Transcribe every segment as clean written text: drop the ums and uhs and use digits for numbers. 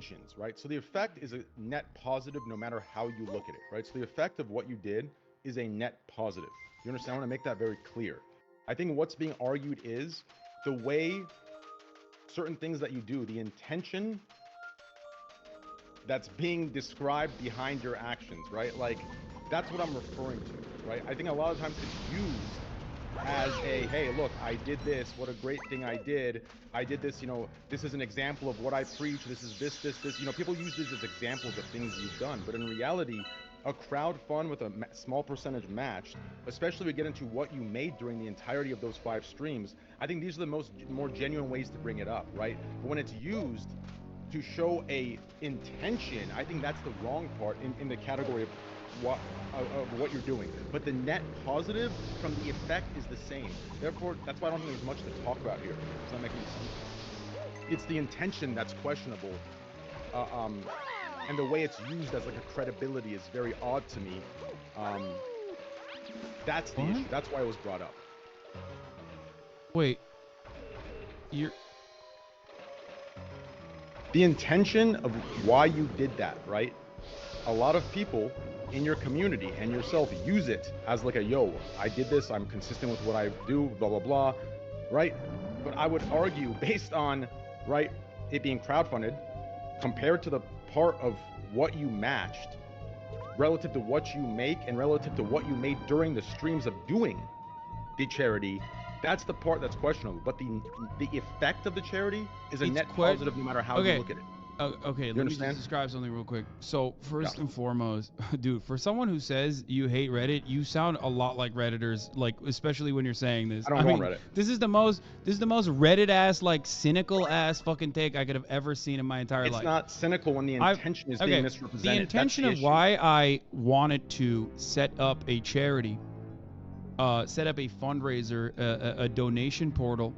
intentions, right? So the effect is a net positive no matter how you look at it, right? So the effect of what you did is a net positive. You understand? I want to make that very clear. I think what's being argued is the way certain things that you do, the intention that's being described behind your actions, right? Like, that's what I'm referring to, right? I think a lot of times it's used as a, hey, look, I did this, what a great thing I did this, you know, this is an example of what I preach, this is this, you know, people use this as examples of things you've done, but in reality, a crowd fund with a small percentage matched, especially we get into what you made during the entirety of those 5 streams, I think these are the more genuine ways to bring it up, right? But when it's used to show a intention, I think that's the wrong part in the category of what you're doing. But the net positive from the effect is the same. Therefore, that's why I don't think there's much to talk about here. Does that make any sense? It's the intention that's questionable. And the way it's used as like a credibility is very odd to me. That's the issue. That's why it was brought up. Wait. You're... The intention of why you did that, right? A lot of people in your community and yourself use it as like a, yo, I did this, I'm consistent with what I do, blah, blah, blah, right? But I would argue based on, right, it being crowdfunded compared to the part of what you matched relative to what you make and relative to what you made during the streams of doing the charity, that's the part that's questionable. But the effect of the charity is a net positive no matter how you look at it. Okay, let me just describe something real quick. So first and foremost, dude, for someone who says you hate Reddit, you sound a lot like Redditors, like especially when you're saying this. I don't go on Reddit. This is the most Reddit ass, like cynical ass fucking take I could have ever seen in my entire life. It's not cynical when the intention is being misrepresented. The intention of why I wanted to set up a charity, set up a fundraiser, a donation portal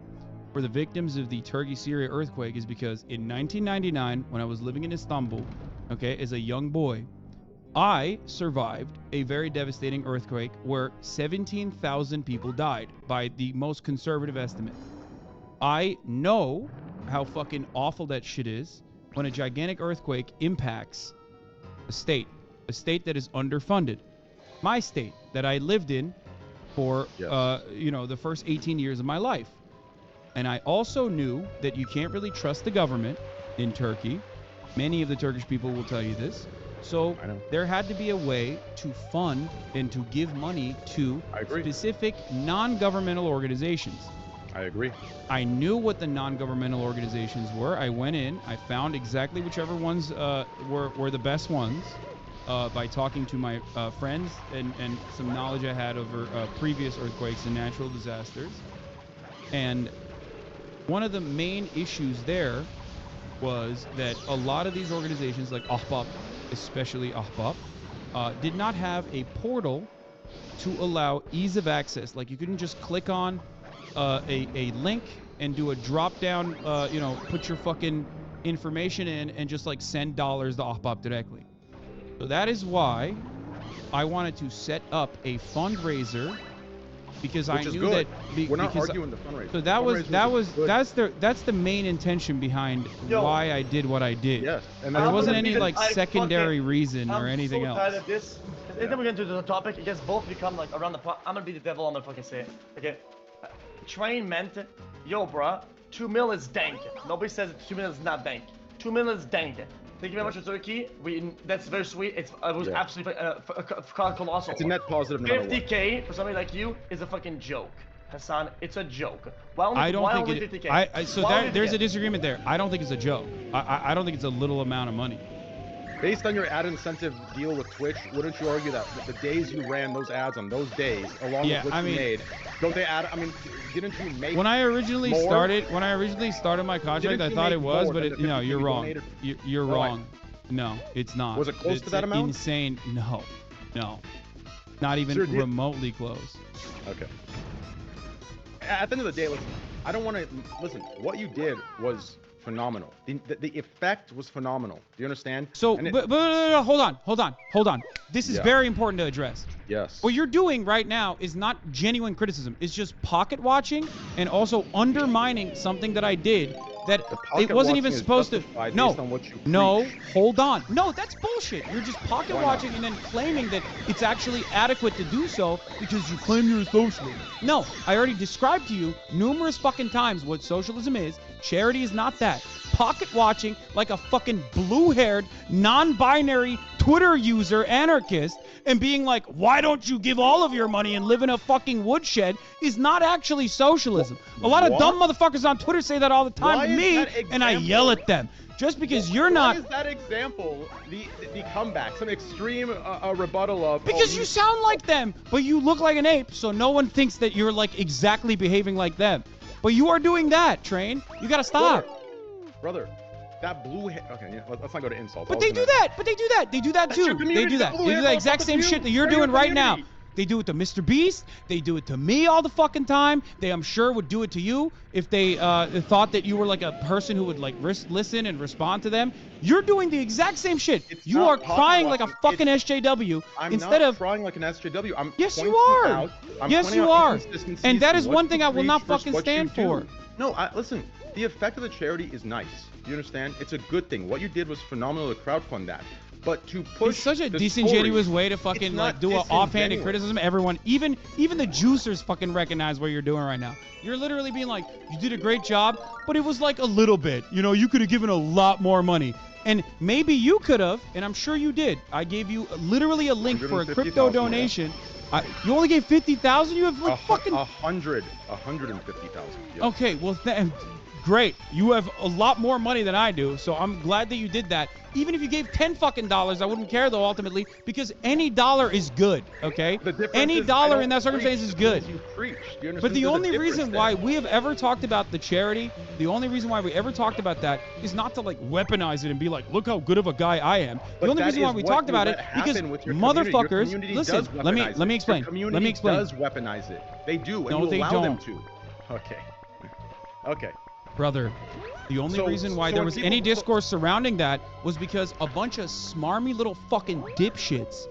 for the victims of the Turkey-Syria earthquake is because in 1999, when I was living in Istanbul, okay, as a young boy, I survived a very devastating earthquake where 17,000 people died by the most conservative estimate. I know how fucking awful that shit is when a gigantic earthquake impacts a state that is underfunded. My state that I lived in for, the first 18 years of my life. And I also knew that you can't really trust the government in Turkey. Many of the Turkish people will tell you this. So there had to be a way to fund and to give money to specific non-governmental organizations. I agree. I knew what the non-governmental organizations were. I went in, I found exactly whichever ones were the best ones by talking to my friends and some knowledge I had over previous earthquakes and natural disasters. And one of the main issues there was that a lot of these organizations, like Ahbap, especially Ahbap, did not have a portal to allow ease of access. Like you couldn't just click on a link and do a drop down, put your fucking information in and just like send dollars to Ahbap directly. So that is why I wanted to set up a fundraiser. Because I knew that we're not arguing the fundraiser. So that's the main intention behind why I did what I did. Yes, and there wasn't any like secondary reason or anything else. I'm so tired of this. Then we get into the topic. It gets both become like around the. I'm gonna be the devil. I'm gonna fucking say it. Okay, train meant, yo, bruh, 2 mil is dank. Nobody says 2 mil is not dank. 2 mil is dank. Thank you very much for Turkey. That's very sweet. It was absolutely colossal. It's a net positive. 50K for somebody like you is a fucking joke, Hassan. It's a joke. I don't think 50K? There's a disagreement there. I don't think it's a joke. I don't think it's a little amount of money. Based on your ad incentive deal with Twitch, wouldn't you argue that the days you ran those ads on those days, along with what you made, don't they add? I mean, didn't you make? When I originally started my contract, I thought it was, but no, you're wrong. You're wrong. No, it's not. Was it close to that amount? Insane. No, not even remotely close. Okay. At the end of the day, listen. I don't want to listen. What you did was phenomenal. The effect was phenomenal. Do you understand? So, but hold on. This is very important to address. Yes. What you're doing right now is not genuine criticism. It's just pocket watching and also undermining something that I did that The pocket it wasn't even watching is supposed to. justified No, based on what you no, preach. hold on. No, that's bullshit. You're just pocket Why not? watching and then claiming that it's actually adequate to do so because you claim you're a socialist. No, I already described to you numerous fucking times what socialism is. Charity is not that. Pocket watching like a fucking blue-haired, non-binary Twitter user anarchist and being like, why don't you give all of your money and live in a fucking woodshed is not actually socialism. A lot of What? dumb motherfuckers on Twitter say that all the time Why to is me, that and I example- yell at them. Just because you're Why not... is that example the comeback, some extreme rebuttal of? Because you sound like them, but you look like an ape, so no one thinks that you're like exactly behaving like them. But you are doing that, Train. You gotta stop. Brother, that blue hair. Okay, yeah, let's not go to insults. But they do that. But they do that. They do that That's your too. They community. do that. The blue They do hair that motherfuckers exact same do. shit that you're They're your doing right now. community. They do it to Mr. Beast. They do it to me all the fucking time. They, I'm sure, would do it to you if they thought that you were like a person who would like listen and respond to them. You're doing the exact same shit. It's You not are pocket crying like a watching. fucking SJW I'm instead not of. crying like an SJW. I'm Yes, you pointing are. out- I'm Yes, pointing you out are. inconsistencies And that in is what one you thing I will preach not versus fucking what you stand do. for. No, listen. The effect of the charity is nice. You understand? It's a good thing. What you did was phenomenal to crowdfund that. But to push It's such a the disingenuous story, way to fucking it's like not do an offhanded disingenuous. criticism. Everyone, even the juicers fucking recognize what you're doing right now. You're literally being like, you did a great job, but it was like a little bit. You know, you could have given a lot more money. And maybe you could have, and I'm sure you did. I gave you literally a link for a crypto 150,000, donation. You only gave 50,000. You have like fucking 150,000. Yeah. Okay, well, great. You have a lot more money than I do, so I'm glad that you did that. Even if you gave $10 fucking, I wouldn't care though ultimately, because any dollar is good. Okay, The difference any is I dollar don't in that circumstance preach is the good. things You preach. Do you understand? But the There's a only difference reason there. why we have ever talked about the charity, the only reason why we ever talked about that is not to like weaponize it and be like, look how good of a guy I am. But The only that reason why is we what talked you about let it because happen with your community. Your motherfuckers. community Listen, does let me weaponize it. explain. Your community Let me explain. does weaponize it. They do, and No, you they allow them don't. to. Okay. Okay. Brother, the only reason why so there when was people- any discourse surrounding that was because a bunch of smarmy little fucking dipshits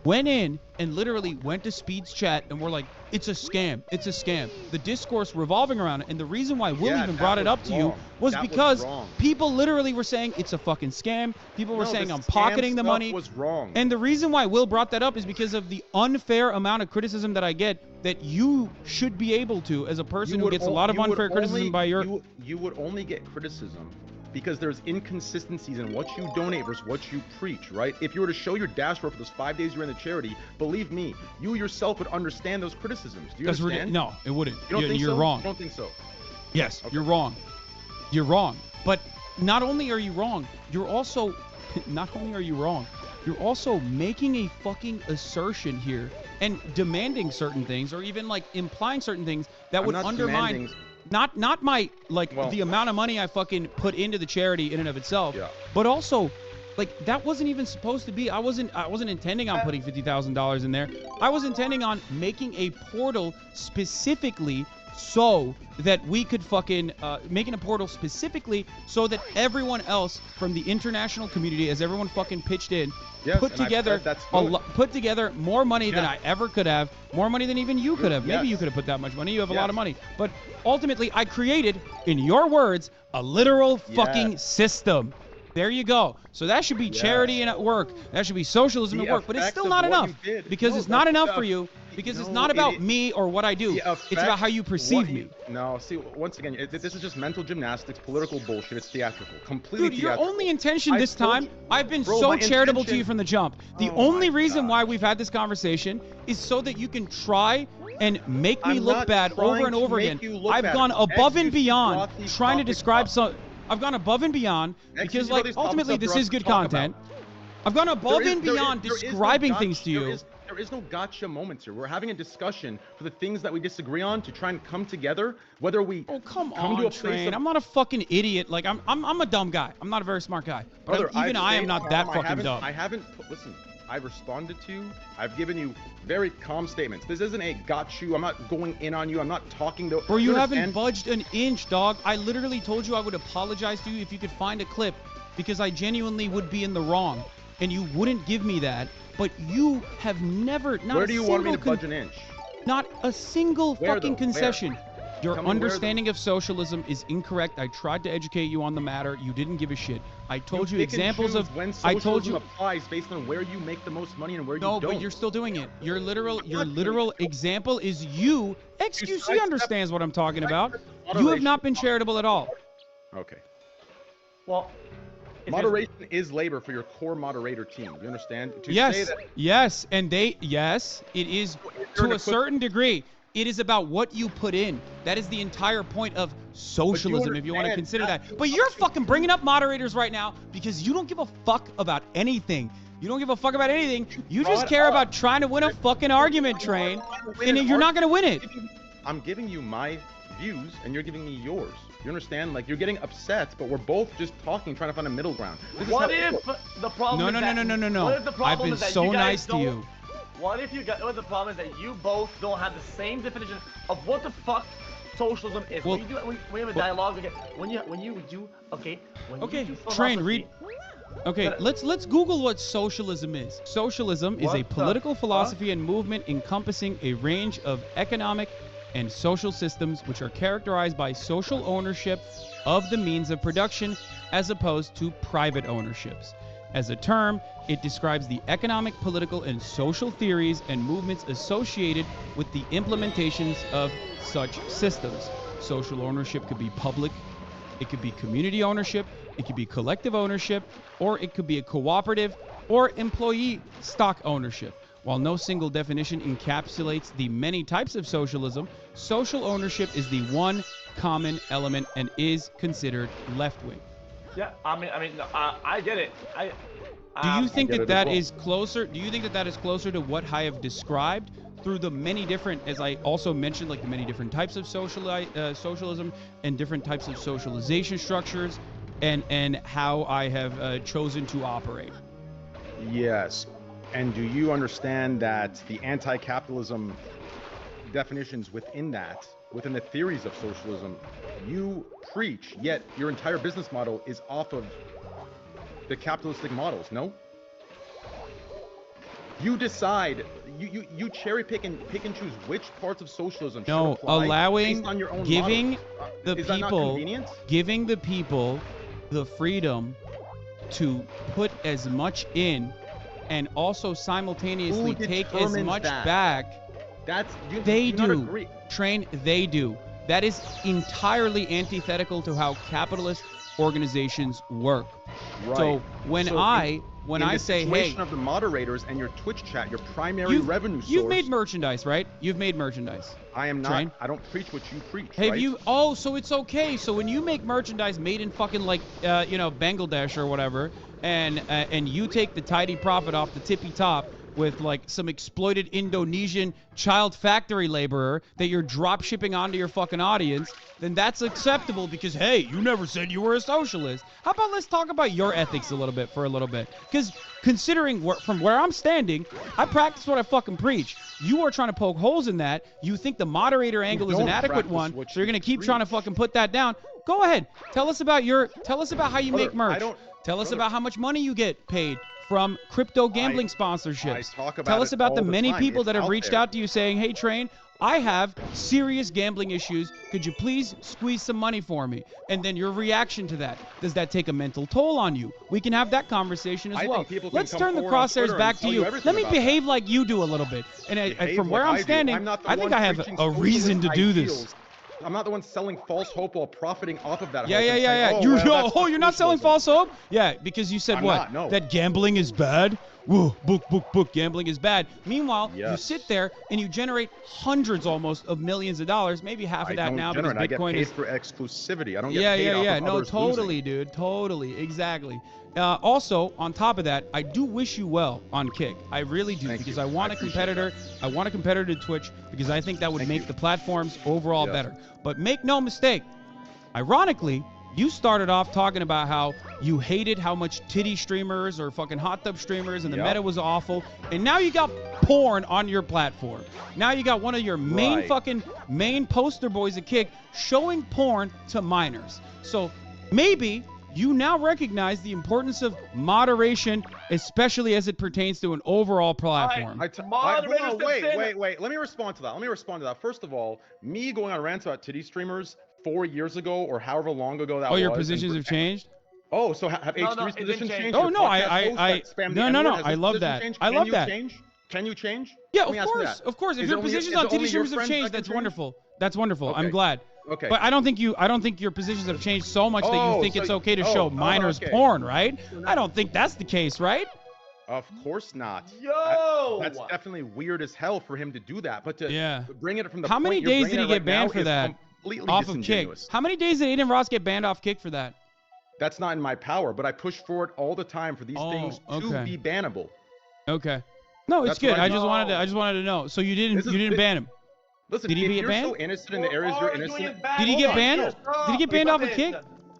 went in and literally went to Speed's chat and were like, it's a scam. It's a scam. The discourse revolving around it. And the reason why Will Yeah, even that brought it was up to you wrong. was That was because wrong. people literally were saying it's a fucking scam. People were No, saying the I'm scam pocketing the stuff money. was wrong. And the reason why Will brought that up is because of the unfair amount of criticism that I get that you should be able to as a person who gets a lot of unfair criticism by your... You would only get criticism because there's inconsistencies in what you donate versus what you preach, right? If you were to show your dashboard for those 5 days you're in the charity, believe me, you yourself would understand those criticisms. Do you That's understand? no, it wouldn't. You don't think You're so? wrong. You don't think so? Yes, Okay. you're wrong. You're wrong. But not only are you wrong, you're also not only are you wrong, you're also making a fucking assertion here and demanding certain things or even like implying certain things that I'm would not undermine demanding- not my like Well- the amount of money I fucking put into the charity in and of itself, Yeah. but also like that wasn't even supposed to be. I wasn't intending on putting $50,000 in there. I was intending on making a portal specifically so that we could fucking making a portal specifically so that everyone else from the international community, as everyone fucking pitched in, Yes, put and I've together said that's good. put together more money than Yeah. I ever could have, more money than even you could have. Maybe Yes. you could have put that much money. You have a lot Yes. of money, but ultimately I created, in your words, a literal fucking Yes. system. There you go. So that should be charity and at work. That should be socialism The at work. But it's effect still of not what enough you did. because No, it's not that's enough the- for you. Because it's No, not it about is- me or what I do. The It's effect- about how you perceive what me. No, see, once again, this is just mental gymnastics, political bullshit. It's theatrical, completely Dude, your theatrical. only intention I this told time, you- I've been Bro, so my charitable to you intention- from the jump. The Oh only my reason why gosh. we've had this conversation is so that you can try and make me I'm look not bad over trying and to over make again. you look I've bad. gone above and Execute beyond brought these trying to topics describe up. some. I've gone above and beyond because, Execute brought like, these topics ultimately, up this for us is to good talk content. about. I've gone above and There is- beyond there is no describing gotcha- things to you. There is no gotcha moments here. We're having a discussion for the things that we disagree on to try and come together. Whether we Oh, come to on, a place Train. of- I'm not a fucking idiot. Like, I'm a dumb guy. I'm not a very smart guy. But Brother, even I am not that fucking dumb. I haven't. Listen, I've responded to you. I've given you very calm statements. This isn't a got you. I'm not going in on you. I'm not talking to. Bro, you haven't understand? budged an inch, dog. I literally told you I would apologize to you if you could find a clip because I genuinely would be in the wrong. And you wouldn't give me that. But you have never, not Where a do you single want me to budge an inch? not a single Where, fucking though? Where? concession. Your Tell me where understanding of socialism is incorrect. I tried to educate you on the matter. You didn't give a shit. I told you pick and examples of. choose when I told socialism you. applies based on where you make the most money and where you No, don't. but you're still doing it. Your literal doing example is you. XQC sidestep- understands what I'm talking about. You have moderation. not been charitable at all. Okay. Well, if there's- Moderation is labor for your core moderator team. You understand? To say Yes, that yes, and yes, it is you're to an a certain degree. It is about what you put in. That is the entire point of socialism, if you want to understand consider that. But you're fucking bringing up moderators right now because you don't give a fuck about anything. You don't give a fuck about anything. You just care about trying to win a fucking argument, Train, and you're not going to win it. I'm giving you my views and you're giving me yours. You understand? Like, you're getting upset, but we're both just talking, trying to find a middle ground. This is what how- if the problem No, is no, that, no, no, no, no, what no. if the I've problem been is that so you guys nice to don't- you. What if you got? What the problem is that you both don't have the same definition of what the fuck socialism is. Well, when we have a dialogue, okay, when you do, okay, when Okay, you do Train, philosophy- read. Okay, But- let's Google what socialism is. Socialism is a What the political fuck? philosophy and movement encompassing a range of economic and social systems which are characterized by social ownership of the means of production as opposed to private ownerships. As a term, it describes the economic, political, and social theories and movements associated with the implementations of such systems. Social ownership could be public, it could be community ownership, it could be collective ownership, or it could be a cooperative or employee stock ownership. While no single definition encapsulates the many types of socialism, social ownership is the one common element and is considered left-wing. Yeah, I mean, no, I get it. Do you think get that it as that well. is closer? Do you think that that is closer to what I have described through the many different, as I also mentioned, like the many different types of socialism and different types of socialization structures, and how I have chosen to operate? Yes. And do you understand that the anti-capitalism definitions within that, within the theories of socialism, you preach, yet your entire business model is off of the capitalistic models, no? You decide, you cherry pick and choose which parts of socialism should No, apply allowing, based on your own giving models. the Is that not people, convenient? giving the people the freedom to put as much in and also simultaneously Who take as determines much that? back. That's They do. Not do. agree. Train, they do. That is entirely antithetical to how capitalist organizations work. Right. So when So I in the say, hey, situation of the moderators and your Twitch chat, your primary you've, revenue source. you've made merchandise, right? You've made merchandise. I am not. Train. I don't preach what you preach. Have right? you? Oh, so it's okay. So when you make merchandise made in fucking like, Bangladesh or whatever, and you take the tidy profit off the tippy top with like some exploited Indonesian child factory laborer that you're drop shipping onto your fucking audience, then that's acceptable because, hey, you never said you were a socialist. How about let's talk about your ethics a little bit for a little bit? Because considering from where I'm standing, I practice what I fucking preach. You are trying to poke holes in that. You think the moderator angle is an don't adequate practice one, what so you're you going to keep preach. trying to fucking put that down. Go ahead. Tell us about how you make Brother, I merch. don't- Tell us brother. about how much money you get paid from crypto gambling sponsorships. I talk about Tell us it about all the the many time. people It's that have out reached there. out to you saying, hey, Train, I have serious gambling issues. Could you please squeeze some money for me? And then your reaction to that. Does that take a mental toll on you? We can have that conversation as I well. think people can Let's come turn the forward on crosshairs Twitter back and to tell you. you everything Let me about behave like you do a little bit. And Behave from where like I'm I do. standing, I'm not the I think one I have preaching a reason to socialist do this. ideals. I'm not the one selling false hope while profiting off of that Yeah, hope. yeah, and yeah, saying, yeah. Oh, You're, well, that's you're not selling socialism." false hope? Yeah, because you said I'm what? not, no. That gambling is bad? Whoa, book, gambling is bad. Meanwhile, you Yes. sit there and you generate hundreds almost of millions of dollars, maybe half of I that don't now generate. because I get Bitcoin paid is... for exclusivity. I don't get Yeah, paid yeah, off yeah. of No, others totally, losing. dude. Totally. Exactly. Also, on top of that, I do wish you well on Kick. I really do, Thank because you. I want I a appreciate competitor. I want a competitor to Twitch because I think that would Thank make you. the platforms overall Yes. better. But make no mistake, ironically, you started off talking about how you hated how much titty streamers or fucking hot tub streamers and the Yep. meta was awful. And now you got porn on your platform. Now you got one of your main Right. main poster boys at Kick showing porn to minors. So maybe you now recognize the importance of moderation, especially as it pertains to an overall platform. Moderators to sin. Wait. Let me respond to that. First of all, me going on rants about titty streamers 4 years ago or however long ago that was. Oh, your positions have changed? Oh, so have No, H3's it positions didn't changed? Oh, Your no, podcast host that spammed the N-word, has I his love position that. changed? I love that. Can you change? Yeah, Let me of ask you course, that. of course. If Is your it only- positions is on it titty only your streamers have friends that changed, can that's change? wonderful. That's wonderful. Okay. I'm glad. Okay. But I don't think your positions have changed so much that you think it's okay to show minors okay. porn, right? I don't think that's the case, right? Of course not. Yo! That's definitely weird as hell for him to do that. But to bring it from the How many point you're days bringing did he it get right banned now for is that? completely Off of Kick. disingenuous. How many days did Aiden Ross get banned off Kick for that? That's not in my power, but I push for it all the time for these things to be bannable. Okay. No, it's That's good. what I I just wanted to know. So you didn't ban him. Listen, Did he if get you're banned? so innocent in the areas you're innocent, Did he get banned? Did he get banned off of Kick?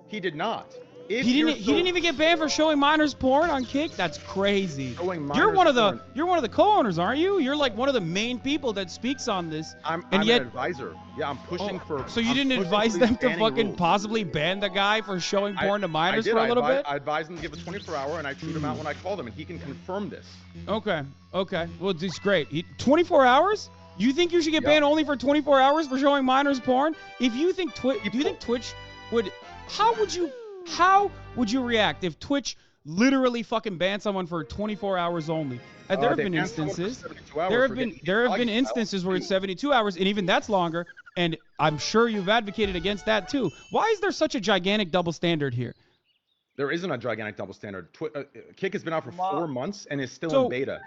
he did not. He didn't even get banned for showing minors porn on Kick. That's crazy. Showing You're minors porn. you're one of the co-owners, aren't you? You're like one of the main people that speaks on this. I'm yet, an advisor. Yeah, I'm pushing for. So you I'm didn't pushing advise for them these to banning fucking rules. possibly ban the guy for showing porn to minors for a little bit? I advised him to give a 24-hour, and I shoot him out when I call them, and he can confirm this. Okay. Well, it's great. 24 hours? You think you should get banned only for 24 hours for showing minors porn? If you think do you think Twitch would? How would you react if Twitch literally fucking banned someone for 24 hours only? There have been instances. There have been instances where it's 72 hours, and even that's longer. And I'm sure you've advocated against that too. Why is there such a gigantic double standard here? There isn't a gigantic double standard. Kick has been out for 4 months and is still So- in beta.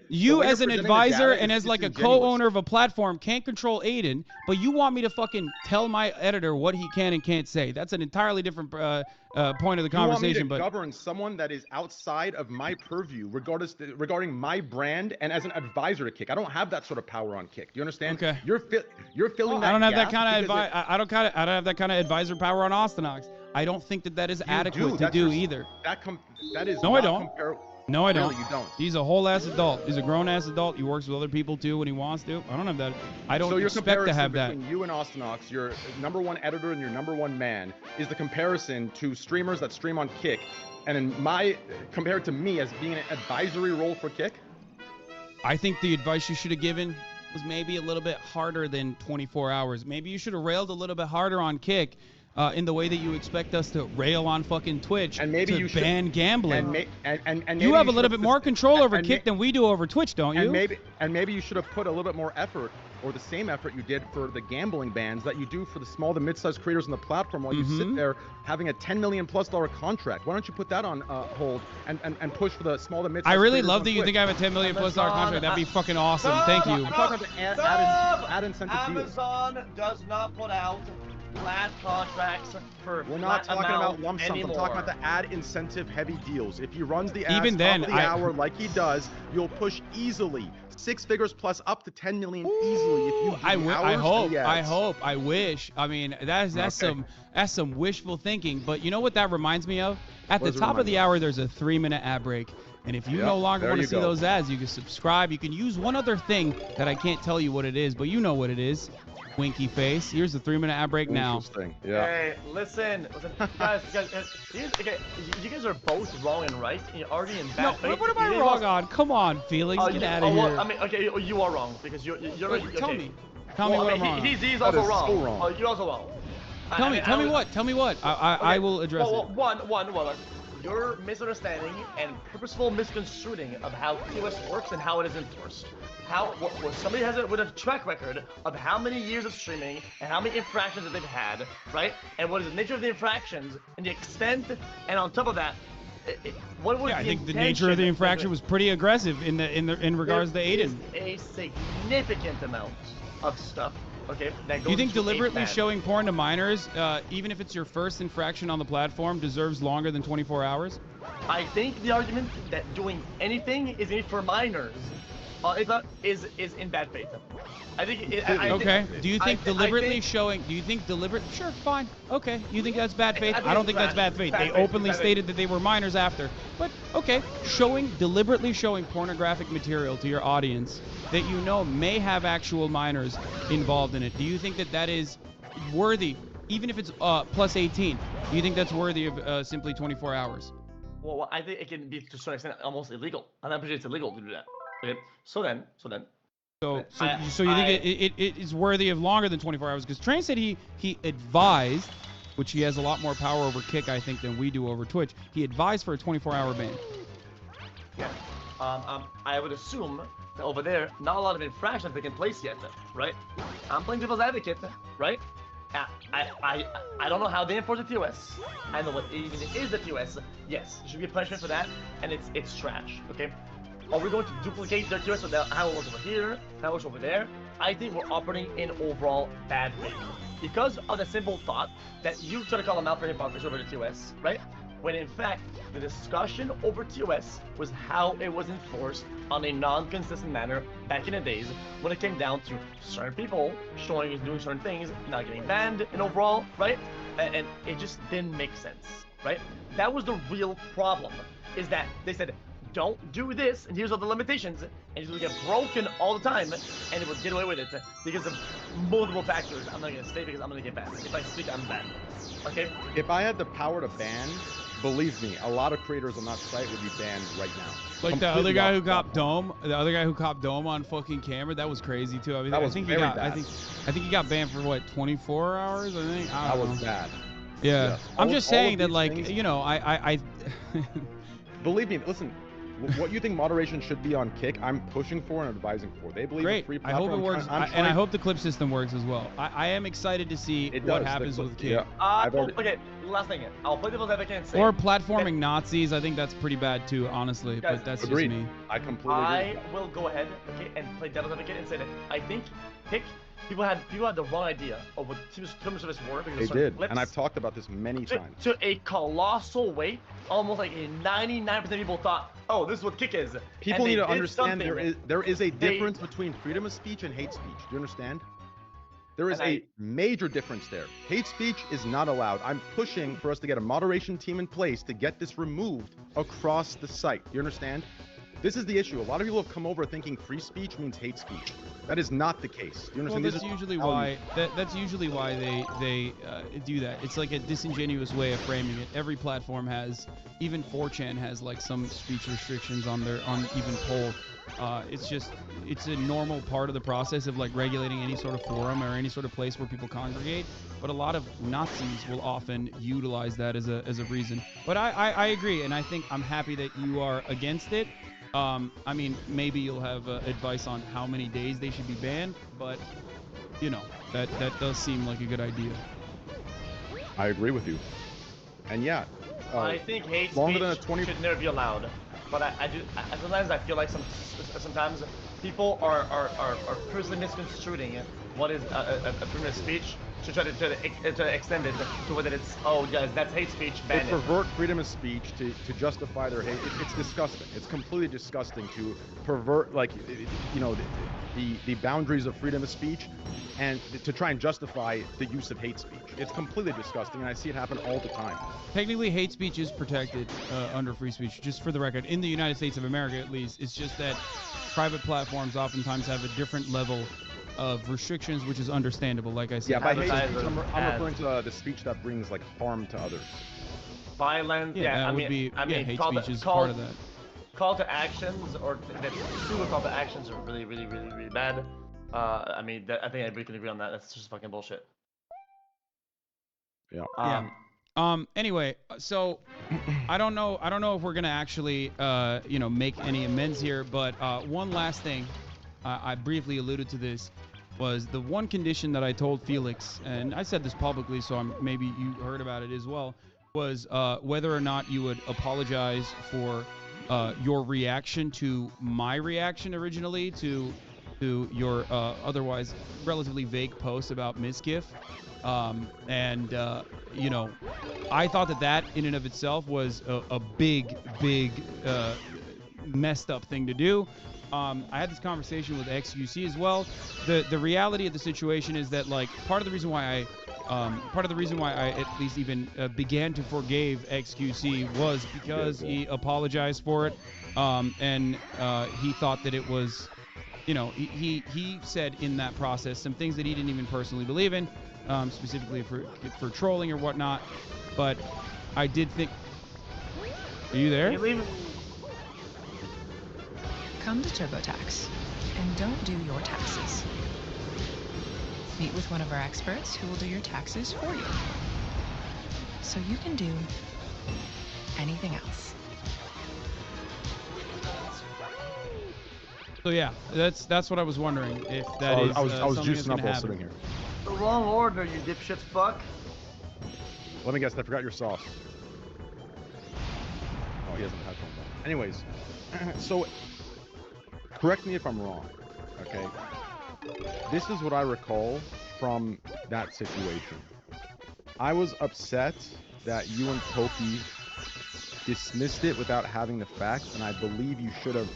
You as an advisor and as like a co-owner of a platform can't control Aiden, but you want me to fucking tell my editor what he can and can't say. That's an entirely different point of the conversation. You want me to but govern someone that is outside of my purview regarding my brand and as an advisor to Kick. I don't have that sort of power on Kick. Do you understand? Okay. You're filling that I don't have that gap kind of because I don't have that kind of advisor power on Austinox. I don't think that is adequate to do either. That is No, not I don't. No, I don't. Really, you don't. He's a whole ass adult. He's a grown ass adult. He works with other people too when he wants to. I don't have that. I don't expect to have that. Between you and Austinox, your #1 editor and your #1 man, is the comparison to streamers that stream on Kick, and compared to me as being an advisory role for Kick. I think the advice you should have given was maybe a little bit harder than 24 hours. Maybe you should have railed a little bit harder on Kick. In the way that you expect us to rail on fucking Twitch and maybe you ban gambling. And you have a little bit more control over Kick than we do over Twitch, don't you? And maybe you should have put a little bit more effort, or the same effort you did for the gambling bans that you do for the small to mid-sized creators on the platform while you sit there having a $10 million+ contract. Why don't you put that on hold and push for the small to mid-sized I really creators love on that you Twitch? think I have a $10 million+ contract. That'd be fucking awesome. Thank you. I'm talking about the ad incentive deals. Amazon does not put out flat contracts for We're not talking about lump sums. anymore. I'm talking about the ad incentive heavy deals. If he runs the ads Even then, top of the hour like he does, you'll push easily 6 figures plus up to 10 million easily. If you do I hours, hope, I wish. I mean, that's some wishful thinking. But you know what that reminds me of? At the top of the hour, there's a 3-minute ad break. And if you no longer want to see those ads, you can subscribe. You can use one other thing that I can't tell you what it is, but you know what it is. Winky face. Here's the 3-minute ad break now. Interesting. Yeah. Hey, listen, guys, you guys are both wrong and right. You're already in bad faith. What am I wrong on? Come on, Felix, get out of here. Well, I mean, okay, you are wrong because you're Tell me what I'm wrong. He's also wrong. So wrong. You're also wrong. Tell me what. I will address it. One. Your misunderstanding and purposeful misconstruing of how TOS works and how it is enforced. What somebody has with a track record of how many years of streaming and how many infractions that they've had, right? And what is the nature of the infractions and the extent, and on top of that, what was I think the nature of the infraction was pretty aggressive in regards to Aiden. A significant amount of stuff. Okay, that goes You think to deliberately showing porn to minors, even if it's your first infraction on the platform, deserves longer than 24 hours? I think the argument that doing anything is in for minors is in bad faith. I think. Do you think deliberately showing? Do you think deliberate? Sure, fine. Okay. You think that's bad faith? I don't think that's bad faith. They openly stated that they were minors after. But okay, deliberately showing pornographic material to your audience that you know may have actual minors involved in it. Do you think that is worthy, even if it's plus 18? Do you think that's worthy of simply 24 hours? Well, I think it can be to a certain extent almost illegal. And I'm pretty sure it's illegal to do that. Okay. So then. So I- you think it is worthy of longer than 24 hours? Because Train said he advised, which he has a lot more power over Kick, I think, than we do over Twitch. He advised for a 24-hour ban. Yeah. I would assume that over there, not a lot of infractions have taken place yet, right? I'm playing devil's advocate, right? I don't know how they enforce the TOS. I know what even is the TOS. Yes, there should be a punishment for that, and it's trash. Okay. Are we going to duplicate their TOS so that how it works over here, how it works over there? I think we're operating in overall bad faith because of the simple thought that you try to call them out for hypocrisy over the TOS, right? When in fact, the discussion over TOS was how it was enforced on a non-consistent manner back in the days when it came down to certain people doing certain things, not getting banned in overall, right? And it just didn't make sense, right? That was the real problem, is that they said, don't do this, and here's all the limitations, and it would get broken all the time, and it would get away with it because of multiple factors. I'm not gonna say because I'm gonna get banned. If I speak, I'm banned. Okay? If I had the power to ban, believe me, a lot of creators on that site would be banned right now. Like the other guy who copped Dome, on fucking camera, that was crazy too. I mean, That was I think very he got, bad. I think he got banned for what, 24 hours? I think. I That don't was know. bad. Yeah, Yes. I'm All just of- all of saying that, these like, things- you know, I Believe me, listen. What you think moderation should be on Kick, I'm pushing for and advising for. They believe great. in free I hope platform. it works, I'm and I trying- hope the clip system works as well. I am excited to see It what does. happens with Kick. Yeah. I've already- Okay, last thing. I'll play devil's advocate and say. Or platforming Nazis. I think that's pretty bad too, honestly. Guys, But that's Agreed. just me. I completely agree. I with that. will go ahead, okay, and play devil's advocate and say that I think Kick people had the wrong idea of what customer service were because They of certain did, clips and I've talked about this many times. to a colossal weight. Almost like a 99% of people thought, oh, this is what Kick is. People And need they to did understand something. there is a They- difference between freedom of speech and hate speech. Do you understand? There is And a major difference there. Hate speech is not allowed. I'm pushing for us to get a moderation team in place to get this removed across the site. Do you understand? This is the issue. A lot of people have come over thinking free speech means hate speech. That is not the case. Do you Well, understand? that's usually why they do that. It's like a disingenuous way of framing it. Every platform has, even 4chan has like some speech restrictions on even poll. It's a normal part of the process of like regulating any sort of forum or any sort of place where people congregate. But a lot of Nazis will often utilize that as a reason. But I agree, and I think I'm happy that you are against it. I mean, maybe you'll have advice on how many days they should be banned, but you know, that does seem like a good idea. I agree with you. And yeah, I think hate longer than a speech 20 should never be allowed. But sometimes I feel like sometimes people are purposely misconstruing what is a freedom of speech to try to extend it to whether it's, oh guys, that's hate speech, they ban it. pervert freedom of speech to justify their hate. It's disgusting. It's completely disgusting to pervert, like, you know, the boundaries of freedom of speech and to try and justify the use of hate speech. It's completely disgusting, and I see it happen all the time. Technically, hate speech is protected under free speech, just for the record. In the United States of America, at least, it's just that private platforms oftentimes have a different level of restrictions, which is understandable, like I said. Yeah, by hate speech, Advertisers, I'm ads. referring to the speech that brings like harm to others. Violence, Yeah, that would be, hate speech is part of that. Call to actions or that pseudo call to actions are really, really, really, really bad. I mean, I think everybody can agree on that. That's just fucking bullshit. Yeah. Anyway, so I don't know if we're gonna actually make any amends here, but one last thing, I briefly alluded to this, was the one condition that I told Felix, and I said this publicly, so maybe you heard about it as well, was whether or not you would apologize for your reaction to my reaction originally to your otherwise relatively vague post about Misgif. I thought that in and of itself was a big messed up thing to do. I had this conversation with XUC as well. The reality of the situation is that, like, part of the reason why I at least even began to forgive XQC was because he apologized for it, and he thought that it was, he said in that process some things that he didn't even personally believe in, specifically for trolling or whatnot. but I did think. Are you there? Can you leave? Come to TurboTax and don't do your taxes. Meet with one of our experts who will do your taxes for you. So you can do anything else. So yeah, that's what I was wondering if that is I was something that's juicing up gonna while happen. sitting here. The wrong order, you dipshit fuck. Let me guess, I forgot your sauce. Oh, he hasn't had one. Anyways, so correct me if I'm wrong, okay? This is what I recall from that situation. I was upset that you and Toki dismissed it without having the facts, and I believe you should have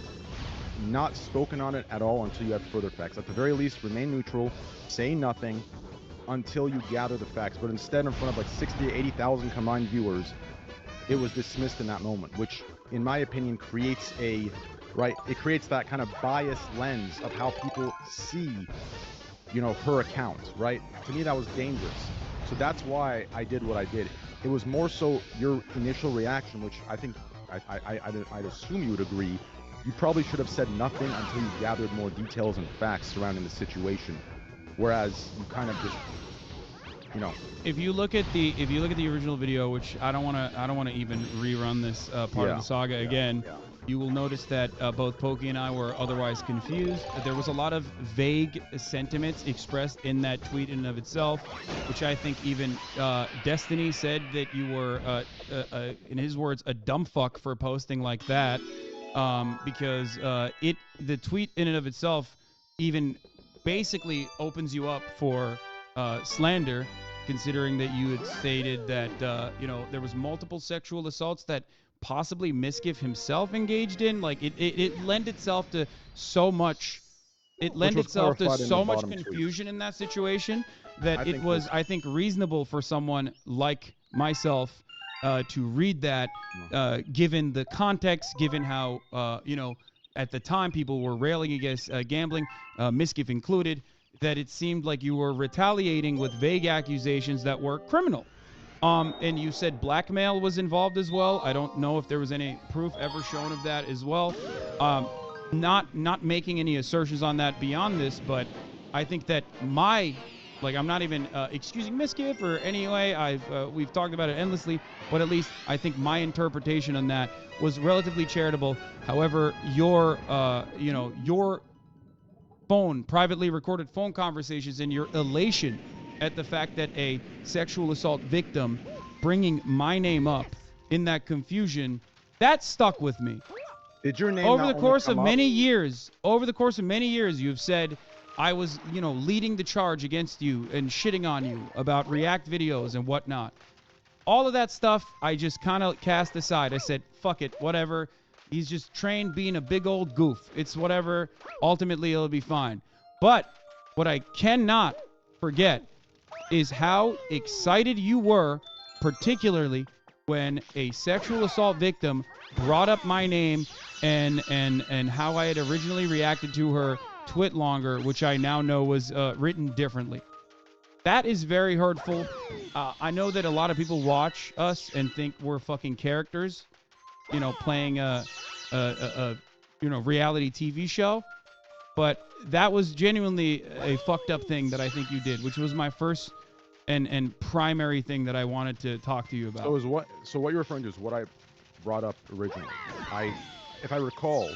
not spoken on it at all until you had further facts. At the very least, remain neutral, say nothing until you gather the facts. But instead, in front of like 60 to 80,000 combined viewers, it was dismissed in that moment, which, in my opinion, creates a it creates that kind of biased lens of how people see, you know, her account, right? To me, that was dangerous. So that's why I did what I did. It was more so your initial reaction, which I think I'd assume you would agree. You probably should have said nothing until you gathered more details and facts surrounding the situation. Whereas you kind of just, you know. If you look at the original video, which I don't want to even rerun this part of the saga again, you will notice that both Pokey and I were otherwise confused. There was a lot of vague sentiments expressed in that tweet in and of itself, which I think even Destiny said that you were, in his words, a dumb fuck for posting like that, because the tweet in and of itself even basically opens you up for slander, considering that you had stated that you know, there was multiple sexual assaults that possibly Miskiff himself engaged in. Like it lent itself to so much. It lent itself to so much confusion in that situation that it was, I think, reasonable for someone like myself to read that, given the context, given how you know, at the time people were railing against gambling, Miskiff included, that it seemed like you were retaliating with vague accusations that were criminal. And you said blackmail was involved as well. I don't know if there was any proof ever shown of that as well. Not making any assertions on that beyond this, but I think that I'm not even excusing Miskiff or any way. We've talked about it endlessly, but at least I think my interpretation on that was relatively charitable. However, your privately recorded phone conversations and your elation at the fact that a sexual assault victim bringing my name up in that confusion, that stuck with me. Did your name over the course of many years, you've said I was, you know, leading the charge against you and shitting on you about React videos and whatnot. All of that stuff, I just kind of cast aside. I said, fuck it, whatever. He's just trained being a big old goof. It's whatever. Ultimately, it'll be fine. But what I cannot forget is how excited you were, particularly when a sexual assault victim brought up my name and how I had originally reacted to her twit longer, which I now know was written differently. That is very hurtful. I know that a lot of people watch us and think we're fucking characters, you know, playing a reality TV show. But that was genuinely a fucked up thing that I think you did, which was my first and primary thing that I wanted to talk to you about. So what you're referring to is what I brought up originally. If I recall,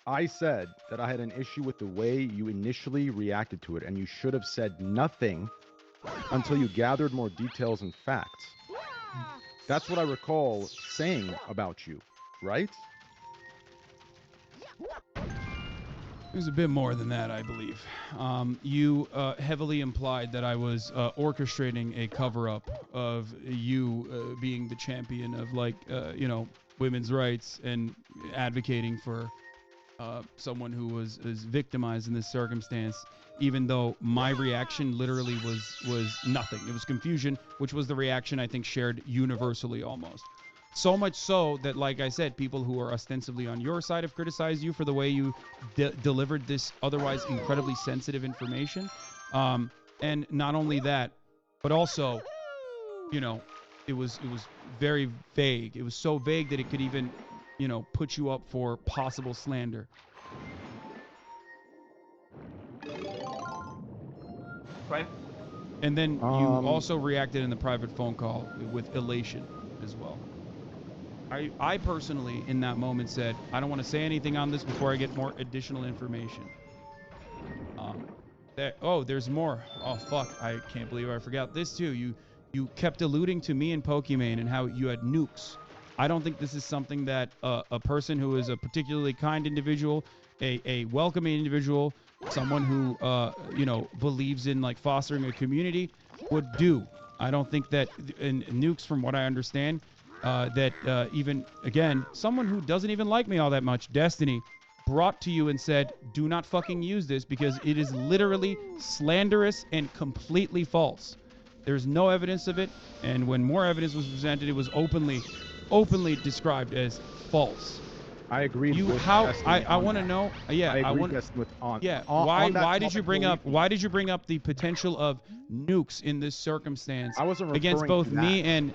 I said that I had an issue with the way you initially reacted to it, and you should have said nothing until you gathered more details and facts. That's what I recall saying about you, right? It was a bit more than that, I believe. You heavily implied that I was orchestrating a cover-up of you being the champion of, like, women's rights and advocating for someone who was victimized in this circumstance, even though my reaction literally was nothing. It was confusion, which was the reaction I think shared universally almost. So much so that, like I said, people who are ostensibly on your side have criticized you for the way you delivered this otherwise incredibly sensitive information. And not only that, but also it was very vague. It was so vague that it could even, put you up for possible slander. Right. And then you also reacted in the private phone call with elation as well. I personally, in that moment, said, I don't want to say anything on this before I get more additional information. There's more. Oh, fuck. I can't believe I forgot this, too. You kept alluding to me and Pokimane and how you had nukes. I don't think this is something that a person who is a particularly kind individual, a welcoming individual, someone who, believes in, like, fostering a community would do. I don't think that in nukes, from what I understand, even, again, someone who doesn't even like me all that much, Destiny, brought to you and said, do not fucking use this because it is literally slanderous and completely false. There's no evidence of it, and when more evidence was presented, it was openly described as false. I agree. I want to know. Yeah, I want. Why did you bring up the potential of nukes in this circumstance against both me and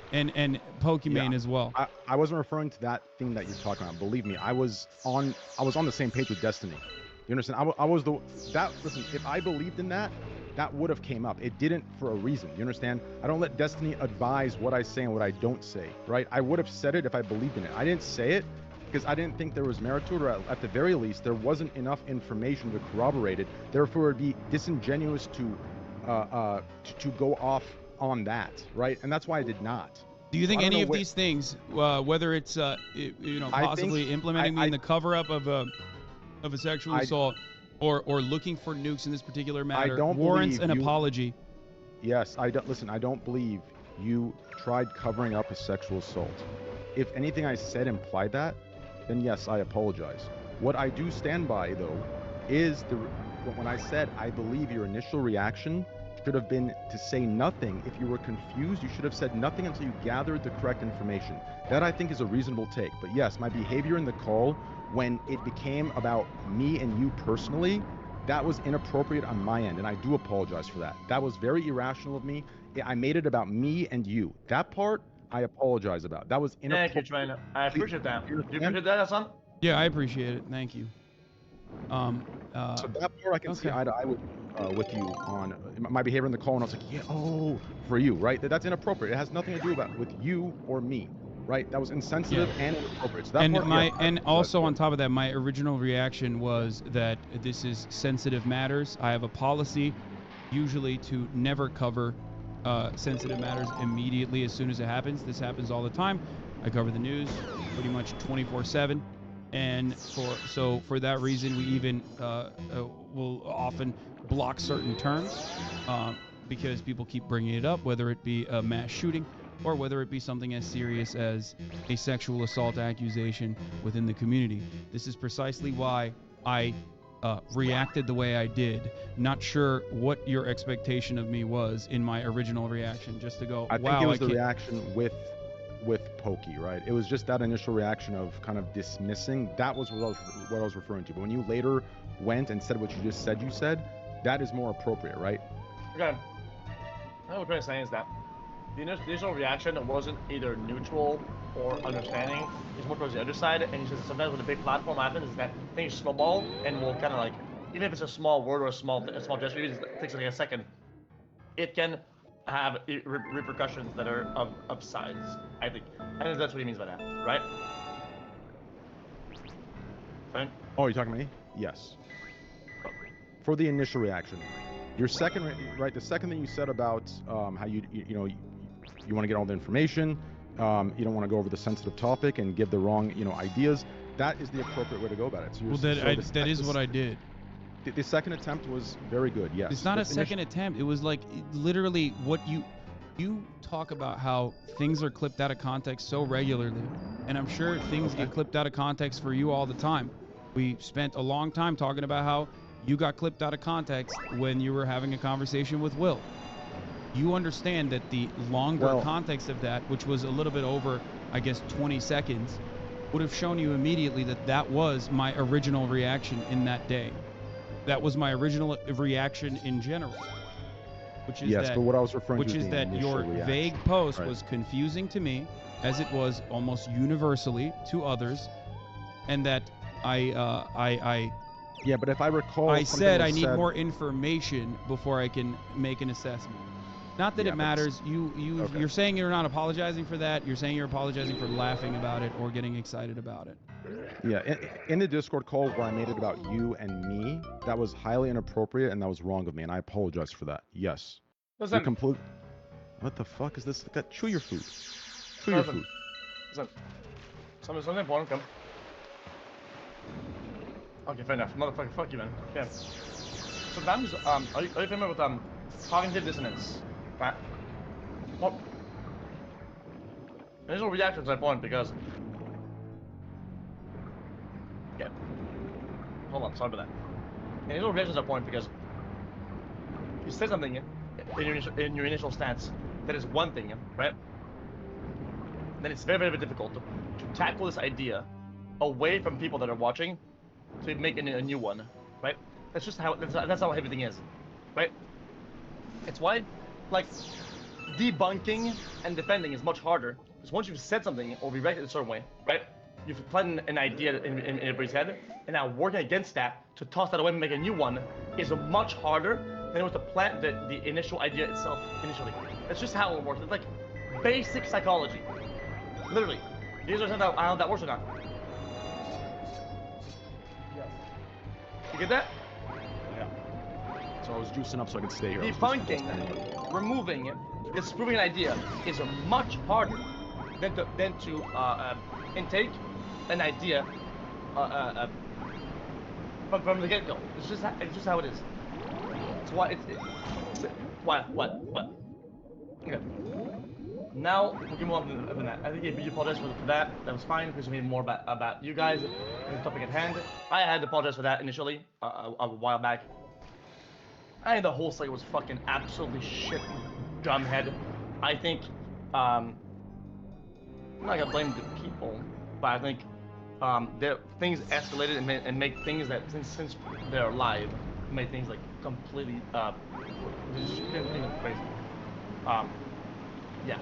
Pokimane as well? I wasn't referring to that thing that you're talking about. Believe me, I was on the same page with Destiny. You understand? Listen, if I believed in that would have came up. It didn't for a reason. You understand? I don't let Destiny advise what I say and what I don't say. Right? I would have said it if I believed in it. I didn't say it because I didn't think there was merit to it, or at the very least, there wasn't enough information to corroborate it. Therefore, it'd be disingenuous to go off on that, right? And that's why I did not. Do you think any of these things, whether it's possibly implementing me in the cover-up of a sexual assault, or looking for nukes in this particular matter, warrants an apology? Yes, I don't believe you tried covering up a sexual assault. If anything I said implied that, then yes, I apologize. What I do stand by, though, is when I said I believe your initial reaction should have been to say nothing. If you were confused, you should have said nothing until you gathered the correct information. That, I think, is a reasonable take. But yes, my behavior in the call, when it became about me and you personally, that was inappropriate on my end, and I do apologize for that. That was very irrational of me. I made it about me and you. That part, I apologize about. That was inappropriate. Thank you, Trainer. I appreciate that. Do you appreciate that, Hassan? Yeah, I appreciate it. Thank you. So that part I can see eye to eye with you on my behavior in the call, and I was like, for you, right? That's inappropriate. It has nothing to do with you or me, right? That was insensitive and inappropriate. So that also on top of that, my original reaction was that this is sensitive matters. I have a policy, usually, to never cover sensitive matters immediately as soon as it happens. This happens all the time. I cover the news pretty much 24/7, and for that reason, we even will often block certain terms because people keep bringing it up, whether it be a mass shooting or whether it be something as serious as a sexual assault accusation within the community. This is precisely why I reacted the way I did. Not sure what your expectation of me was in my original reaction, just to go, I think it was the reaction with Pokey, right? It was just that initial reaction of kind of dismissing. That was what I was referring to. But when you later went and said what you just said, that is more appropriate, right? Okay. What I'm trying to say is that the initial reaction wasn't either neutral or understanding. It's more towards the other side, and he says sometimes with a big platform happens is that things snowball and will kind of like, even if it's a small word or a small gesture, it takes like a second, it can have repercussions that are of size, I think. I think that's what he means by that, right? Fine? Oh, you're talking to me? Yes. For the initial reaction. Your second, right, the second thing you said about how you want to get all the information, you don't want to go over the sensitive topic and give the wrong, ideas. That is the appropriate way to go about it. So that is what I did. The second attempt was very good, yes. It's not a second attempt. It was like literally what you talk about how things are clipped out of context so regularly. And I'm sure things get clipped out of context for you all the time. We spent a long time talking about how you got clipped out of context when you were having a conversation with Will. You understand that the longer context of that, which was a little bit over, I guess, 20 seconds, would have shown you immediately that was my original reaction in that day. That was my original reaction in general. which is Yes, that but what I was referring which to is the that initial your reaction. vague post Right. was confusing to me, as it was almost universally to others, and that Yeah, but if I recall, I something said was I need said- more information before I can make an assessment. Not that Yeah, it but it's- matters. Okay. You're saying you're not apologizing for that. You're saying you're apologizing for laughing about it or getting excited about it. Yeah, in the Discord call where I made it about you and me, that was highly inappropriate and that was wrong of me, and I apologize for that. Yes. Listen, What the fuck is this? Chew your food. Chew your Listen. food. listen. Something important, come. Okay, fair enough. Motherfucker, fuck you, man. Okay. Sometimes, are you familiar with, cognitive dissonance? Right? Well, initial reactions are important because... Okay. Hold on, sorry about that. Initial reactions are important because you say something in your initial stance that is one thing, right? Then it's very, very difficult to tackle this idea away from people that are watching to make a new one, right? That's just how that's how everything is, right? It's why, like, debunking and defending is much harder because once you've said something or reacted a certain way, right? You've planted an idea in everybody's head, and now working against that to toss that away and make a new one is much harder than it was to plant the initial idea itself initially. That's just how it works. It's like basic psychology. Literally. Do you understand how that works or not? Yes. You get that? Yeah. So I was juicing up so I could stay here. Debunking, removing, disproving an idea is much harder than to intake an idea from the get-go. It's just how it is. It's why what? Okay. Now we can move on from that. I think you apologize for that. That was fine because we made more about you guys and the topic at hand. I had to apologize for that initially a while back. I think the whole site was fucking absolutely shit, dumbhead. I think I'm not gonna blame the people, but I think things escalated and make things that since they're live made things like completely just crazy. Yeah.